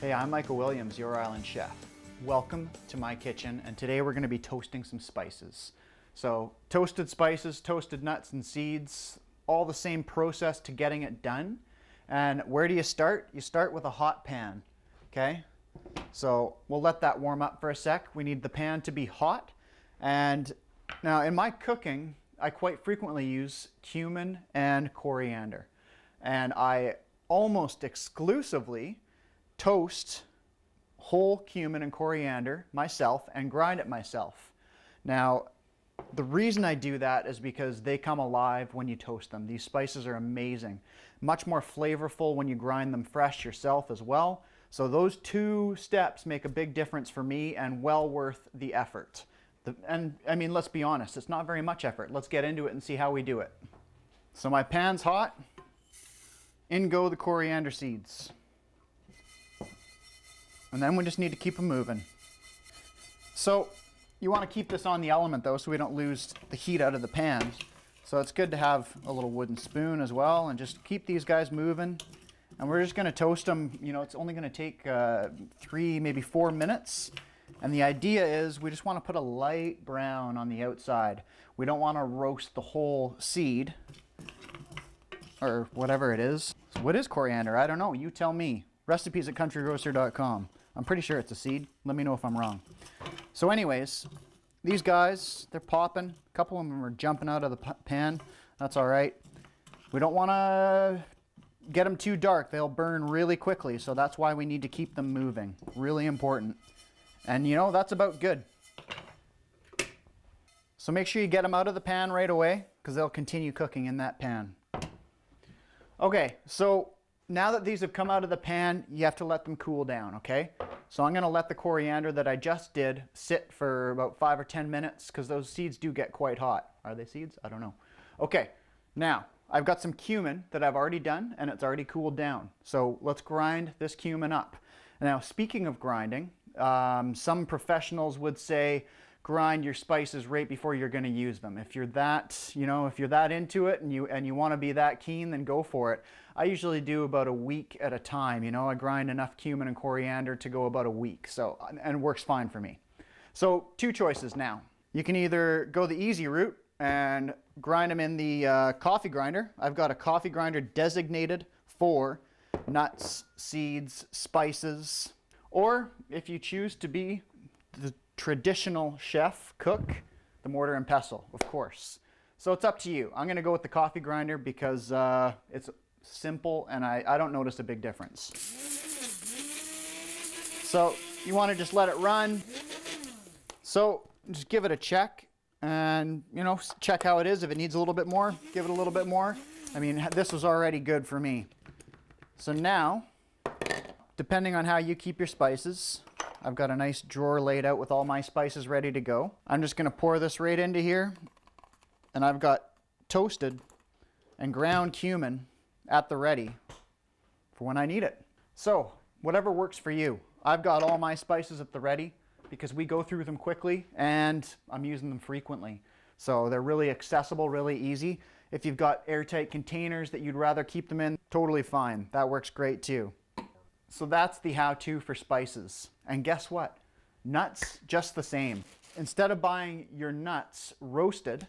Hey, I'm Michael Williams, your Island Chef. Welcome to my kitchen, and today we're going to be toasting some spices. So, toasted spices, toasted nuts and seeds, all the same process to getting it done. And where do you start? You start with a hot pan, okay? So, we'll let that warm up for a sec. We need the pan to be hot. And now, in my cooking, I quite frequently use cumin and coriander. And I almost exclusively toast whole cumin and coriander myself and grind it myself. Now, the reason I do that is because they come alive when you toast them. These spices are amazing. Much more flavorful when you grind them fresh yourself as well. So those two steps make a big difference for me and well worth the effort. And I mean, let's be honest, it's not very much effort. Let's get into it and see how we do it. So my pan's hot. In go the coriander seeds. And then we just need to keep them moving. So you want to keep this on the element though, so we don't lose the heat out of the pan. So it's good to have a little wooden spoon as well, and just keep these guys moving. And we're just going to toast them, you know, it's only going to take 3, maybe 4 minutes. And the idea is we just want to put a light brown on the outside. We don't want to roast the whole seed, or whatever it is. So what is coriander? I don't know. You tell me. Recipes at countrygrocer.com. I'm pretty sure it's a seed. Let me know if I'm wrong. So anyways, these guys, they're popping. A couple of them are jumping out of the pan. That's all right. We don't want to get them too dark. They'll burn really quickly, so that's why we need to keep them moving. Really important. And you know, that's about good. So make sure you get them out of the pan right away, because they'll continue cooking in that pan. Okay, so now that these have come out of the pan, you have to let them cool down, okay? So I'm going to let the coriander that I just did sit for about 5 or 10 minutes, because those seeds do get quite hot. Are they seeds? I don't know. Okay, now I've got some cumin that I've already done, and it's already cooled down. So let's grind this cumin up. Now, speaking of grinding, some professionals would say grind your spices right before you're going to use them. If you're that, you know, if you're that into it and you want to be that keen, then go for it. I usually do about a week at a time. You know, I grind enough cumin and coriander to go about a week. So, and it works fine for me. So, two choices now. You can either go the easy route and grind them in the coffee grinder. I've got a coffee grinder designated for nuts, seeds, spices. Or if you choose to be the traditional chef cook, the mortar and pestle, of course. So it's up to you. I'm going to go with the coffee grinder because it's simple and I don't notice a big difference. So you want to just let it run. So just give it a check and, you know, check how it is. If it needs a little bit more, give it a little bit more. I mean, this was already good for me. So now, depending on how you keep your spices, I've got a nice drawer laid out with all my spices ready to go. I'm just going to pour this right into here. And I've got toasted and ground cumin at the ready for when I need it. So, whatever works for you. I've got all my spices at the ready because we go through them quickly and I'm using them frequently. So they're really accessible, really easy. If you've got airtight containers that you'd rather keep them in, totally fine. That works great too. So that's the how-to for spices. And guess what? Nuts, just the same. Instead of buying your nuts roasted,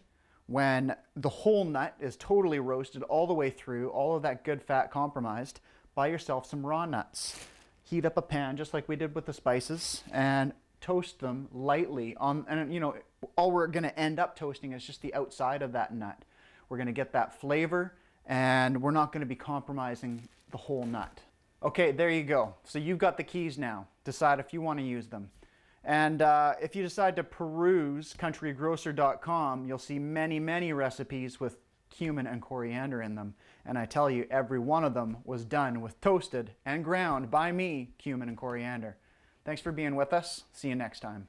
when the whole nut is totally roasted all the way through, all of that good fat compromised, buy yourself some raw nuts. Heat up a pan just like we did with the spices and toast them lightly on, and you know, all we're going to end up toasting is just the outside of that nut. We're going to get that flavor and we're not going to be compromising the whole nut. Okay, there you go. So you've got the keys now. Decide if you want to use them. And if you decide to peruse countrygrocer.com, you'll see many, many recipes with cumin and coriander in them. And I tell you, every one of them was done with toasted and ground by me cumin and coriander. Thanks for being with us. See you next time.